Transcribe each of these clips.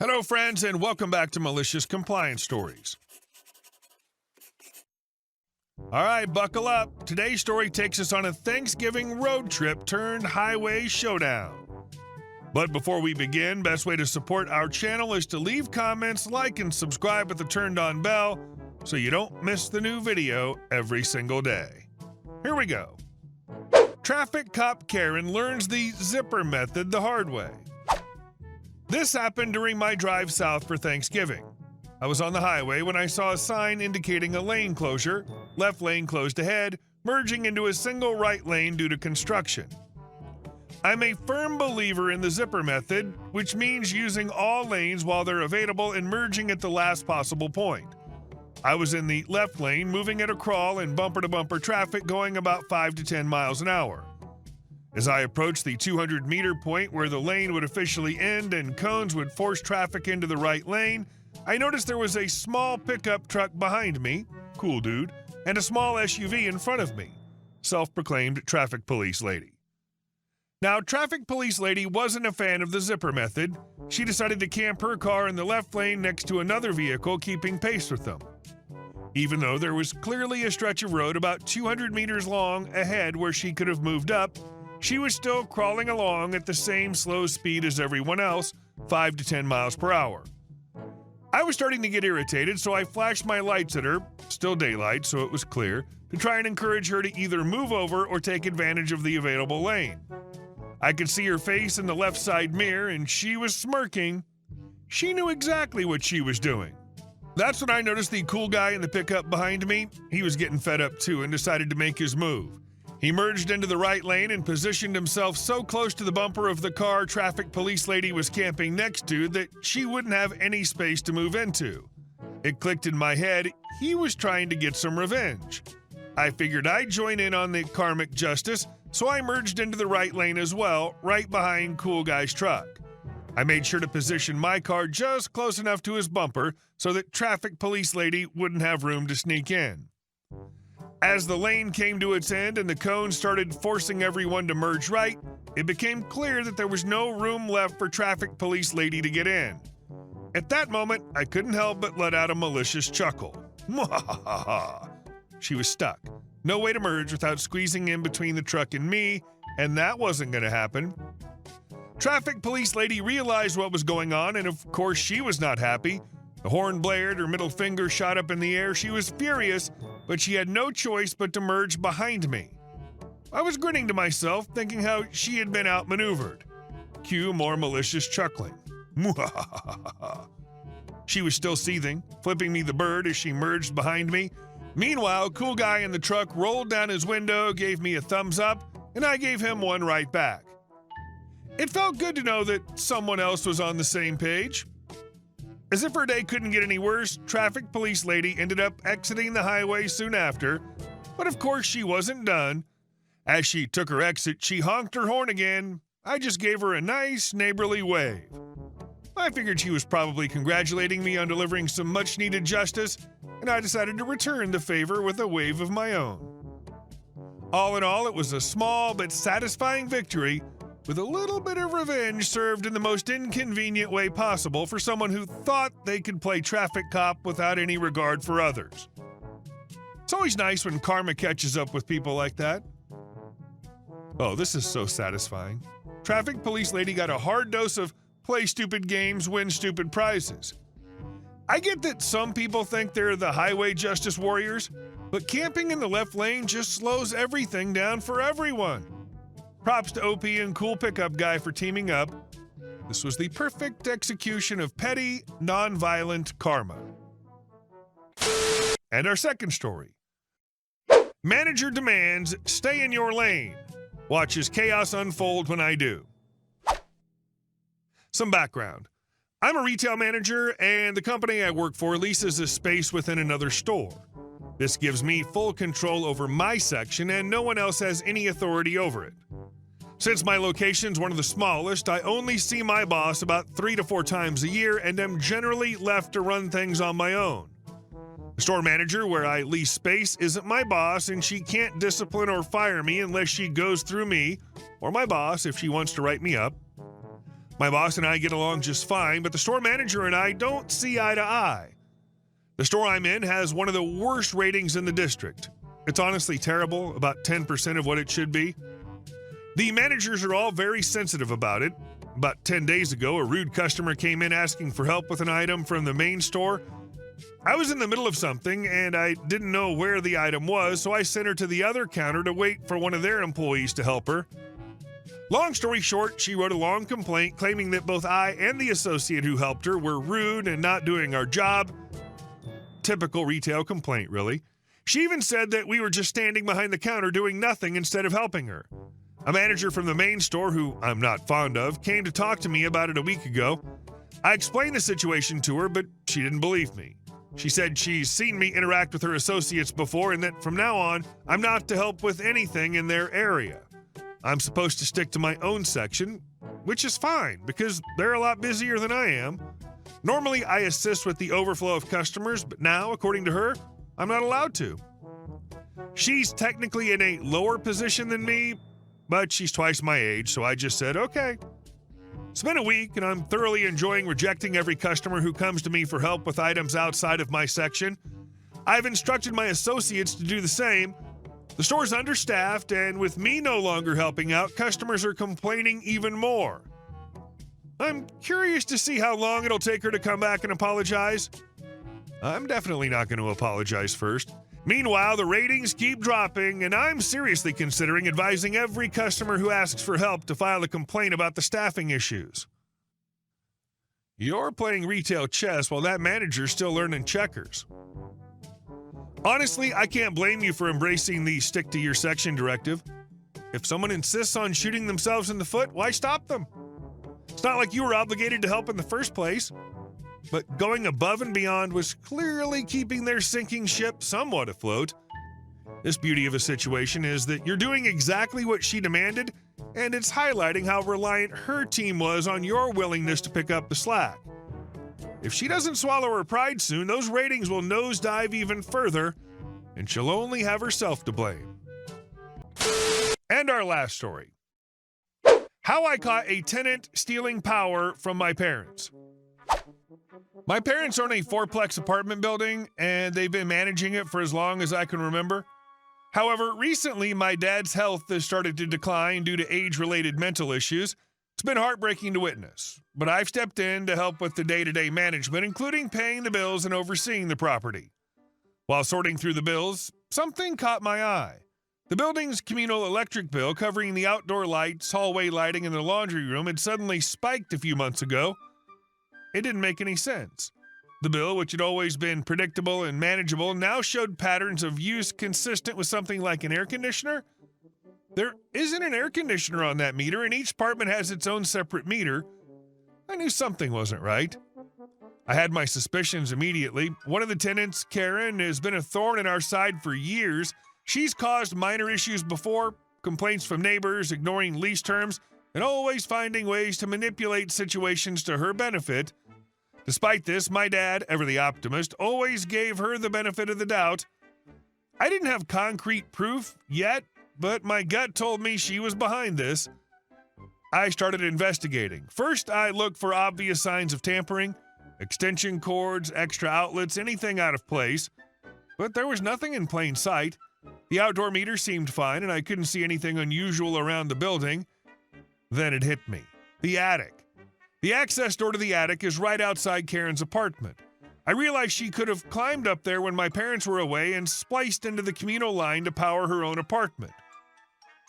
Hello, friends, and welcome back to Malicious Compliance Stories. All right, buckle up. Today's story takes us on a Thanksgiving road trip turned highway showdown. But before we begin, best way to support our channel is to leave comments, like, and subscribe with the turned-on bell so you don't miss the new video every single day. Here we go. Traffic cop Karen learns the zipper method the hard way. This happened during my drive south for Thanksgiving. I was on the highway when I saw a sign indicating a lane closure, left lane closed ahead, merging into a single right lane due to construction. I'm a firm believer in the zipper method, which means using all lanes while they're available and merging at the last possible point. I was in the left lane, moving at a crawl in bumper-to-bumper traffic going about 5 to 10 miles an hour. As I approached the 200-meter point where the lane would officially end and cones would force traffic into the right lane, I noticed there was a small pickup truck behind me, cool dude, and a small SUV in front of me, self-proclaimed traffic police lady. Now, traffic police lady wasn't a fan of the zipper method. She decided to camp her car in the left lane next to another vehicle, keeping pace with them. Even though there was clearly a stretch of road about 200 meters long ahead where she could have moved up, she was still crawling along at the same slow speed as everyone else, 5 to 10 miles per hour. I was starting to get irritated, so I flashed my lights at her, still daylight so it was clear, to try and encourage her to either move over or take advantage of the available lane. I could see her face in the left side mirror and she was smirking. She knew exactly what she was doing. That's when I noticed the cool guy in the pickup behind me. He was getting fed up too and decided to make his move. He merged into the right lane and positioned himself so close to the bumper of the car traffic police lady was camping next to that she wouldn't have any space to move into. It clicked in my head, he was trying to get some revenge. I figured I'd join in on the karmic justice, so I merged into the right lane as well, right behind cool guy's truck. I made sure to position my car just close enough to his bumper so that traffic police lady wouldn't have room to sneak in. As the lane came to its end and the cones started forcing everyone to merge right, it became clear that there was no room left for traffic police lady to get in. At that moment, I couldn't help but let out a malicious chuckle. Mwahaha! She was stuck. No way to merge without squeezing in between the truck and me, and that wasn't going to happen. Traffic police lady realized what was going on, and of course she was not happy. The horn blared, her middle finger shot up in the air. She was furious, but she had no choice but to merge behind me. I was grinning to myself, thinking how she had been outmaneuvered. Cue more malicious chuckling. She was still seething, flipping me the bird as she merged behind me. Meanwhile, cool guy in the truck rolled down his window, gave me a thumbs up, and I gave him one right back. It felt good to know that someone else was on the same page. As if her day couldn't get any worse, traffic police lady ended up exiting the highway soon after, but of course she wasn't done. As she took her exit, she honked her horn again. I just gave her a nice neighborly wave. I figured she was probably congratulating me on delivering some much-needed justice, and I decided to return the favor with a wave of my own. All in all, it was a small but satisfying victory, with a little bit of revenge served in the most inconvenient way possible for someone who thought they could play traffic cop without any regard for others. It's always nice when karma catches up with people like that. Oh, this is so satisfying. Traffic police lady got a hard dose of play stupid games, win stupid prizes. I get that some people think they're the highway justice warriors, but camping in the left lane just slows everything down for everyone. Props to OP and cool pickup guy for teaming up. This was the perfect execution of petty, non-violent karma. And our second story. Manager demands, stay in your lane. Watches chaos unfold when I do. Some background. I'm a retail manager, and the company I work for leases a space within another store. This gives me full control over my section, and no one else has any authority over it. Since my location's one of the smallest, I only see my boss about 3 to 4 times a year and am generally left to run things on my own. The store manager where I lease space isn't my boss, and she can't discipline or fire me unless she goes through me, or my boss if she wants to write me up. My boss and I get along just fine, but the store manager and I don't see eye to eye. The store I'm in has one of the worst ratings in the district. It's honestly terrible, about 10% of what it should be. The managers are all very sensitive about it. About 10 days ago, a rude customer came in asking for help with an item from the main store. I was in the middle of something, and I didn't know where the item was, so I sent her to the other counter to wait for one of their employees to help her. Long story short, she wrote a long complaint claiming that both I and the associate who helped her were rude and not doing our job. Typical retail complaint, really. She even said that we were just standing behind the counter doing nothing instead of helping her. A manager from the main store, who I'm not fond of, came to talk to me about it a week ago. I explained the situation to her, but she didn't believe me. She said she's seen me interact with her associates before and that from now on, I'm not to help with anything in their area. I'm supposed to stick to my own section, which is fine because they're a lot busier than I am. Normally, I assist with the overflow of customers, but now, according to her, I'm not allowed to. She's technically in a lower position than me, but she's twice my age, so I just said, okay. It's been a week, and I'm thoroughly enjoying rejecting every customer who comes to me for help with items outside of my section. I've instructed my associates to do the same. The store's understaffed, and with me no longer helping out, customers are complaining even more. I'm curious to see how long it'll take her to come back and apologize. I'm definitely not going to apologize first. Meanwhile, the ratings keep dropping, and I'm seriously considering advising every customer who asks for help to file a complaint about the staffing issues. You're playing retail chess while that manager's still learning checkers. Honestly, I can't blame you for embracing the stick-to-your-section directive. If someone insists on shooting themselves in the foot, why stop them? It's not like you were obligated to help in the first place. But going above and beyond was clearly keeping their sinking ship somewhat afloat. This beauty of a situation is that you're doing exactly what she demanded, and it's highlighting how reliant her team was on your willingness to pick up the slack. If she doesn't swallow her pride soon, those ratings will nosedive even further, and she'll only have herself to blame. And our last story. How I caught a tenant stealing power from my parents. My parents own a fourplex apartment building, and they've been managing it for as long as I can remember. However, recently my dad's health has started to decline due to age-related mental issues. It's been heartbreaking to witness, but I've stepped in to help with the day-to-day management, including paying the bills and overseeing the property. While sorting through the bills, something caught my eye. The building's communal electric bill covering the outdoor lights, hallway lighting, and the laundry room had suddenly spiked a few months ago. It didn't make any sense. The bill, which had always been predictable and manageable, now showed patterns of use consistent with something like an air conditioner. There isn't an air conditioner on that meter, and each apartment has its own separate meter. I knew something wasn't right. I had my suspicions immediately. One of the tenants, Karen, has been a thorn in our side for years. She's caused minor issues before, complaints from neighbors, ignoring lease terms, and always finding ways to manipulate situations to her benefit. Despite this, my dad, ever the optimist, always gave her the benefit of the doubt. I didn't have concrete proof yet, but my gut told me she was behind this. I started investigating. First, I looked for obvious signs of tampering, extension cords, extra outlets, anything out of place. But there was nothing in plain sight. The outdoor meter seemed fine, and I couldn't see anything unusual around the building. Then it hit me. The attic. The access door to the attic is right outside Karen's apartment. I realized she could have climbed up there when my parents were away and spliced into the communal line to power her own apartment.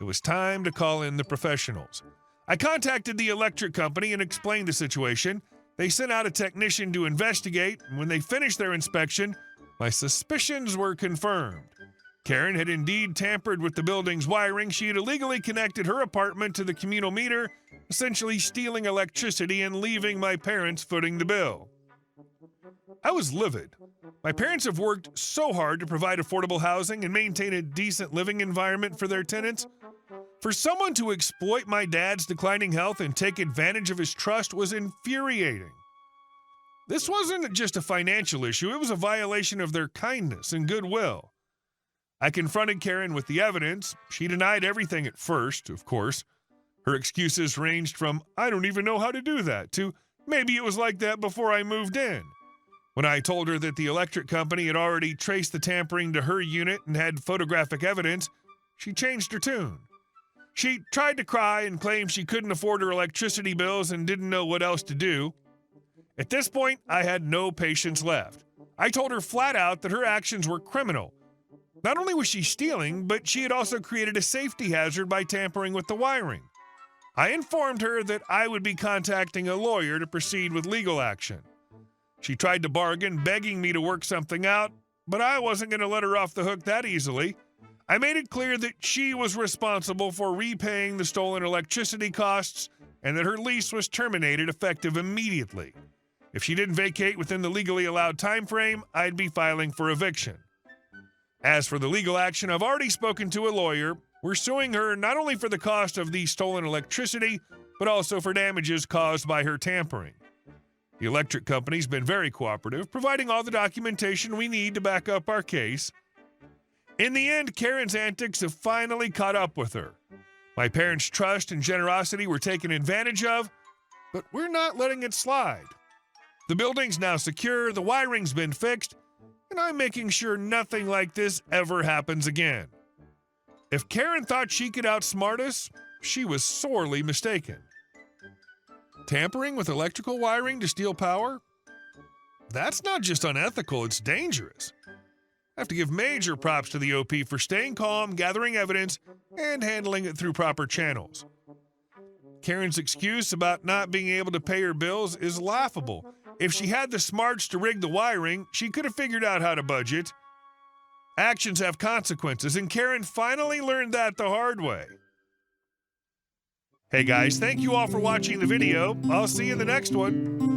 It was time to call in the professionals. I contacted the electric company and explained the situation. They sent out a technician to investigate, and when they finished their inspection, my suspicions were confirmed. Karen had indeed tampered with the building's wiring. She had illegally connected her apartment to the communal meter, essentially stealing electricity and leaving my parents footing the bill. I was livid. My parents have worked so hard to provide affordable housing and maintain a decent living environment for their tenants. For someone to exploit my dad's declining health and take advantage of his trust was infuriating. This wasn't just a financial issue, it was a violation of their kindness and goodwill. I confronted Karen with the evidence. She denied everything at first, of course. Her excuses ranged from, "I don't even know how to do that," to, "Maybe it was like that before I moved in." When I told her that the electric company had already traced the tampering to her unit and had photographic evidence, she changed her tune. She tried to cry and claimed she couldn't afford her electricity bills and didn't know what else to do. At this point, I had no patience left. I told her flat out that her actions were criminal. Not only was she stealing, but she had also created a safety hazard by tampering with the wiring. I informed her that I would be contacting a lawyer to proceed with legal action. She tried to bargain, begging me to work something out, but I wasn't going to let her off the hook that easily. I made it clear that she was responsible for repaying the stolen electricity costs and that her lease was terminated effective immediately. If she didn't vacate within the legally allowed time frame, I'd be filing for eviction. As for the legal action, I've already spoken to a lawyer. We're suing her not only for the cost of the stolen electricity, but also for damages caused by her tampering. The electric company's been very cooperative, providing all the documentation we need to back up our case. In the end, Karen's antics have finally caught up with her. My parents' trust and generosity were taken advantage of, but we're not letting it slide. The building's now secure, the wiring's been fixed, and I'm making sure nothing like this ever happens again. If Karen thought she could outsmart us, she was sorely mistaken. Tampering with electrical wiring to steal power? That's not just unethical, it's dangerous. I have to give major props to the OP for staying calm, gathering evidence, and handling it through proper channels. Karen's excuse about not being able to pay her bills is laughable. If she had the smarts to rig the wiring, she could have figured out how to budget. Actions have consequences, and Karen finally learned that the hard way. Hey guys, thank you all for watching the video. I'll see you in the next one.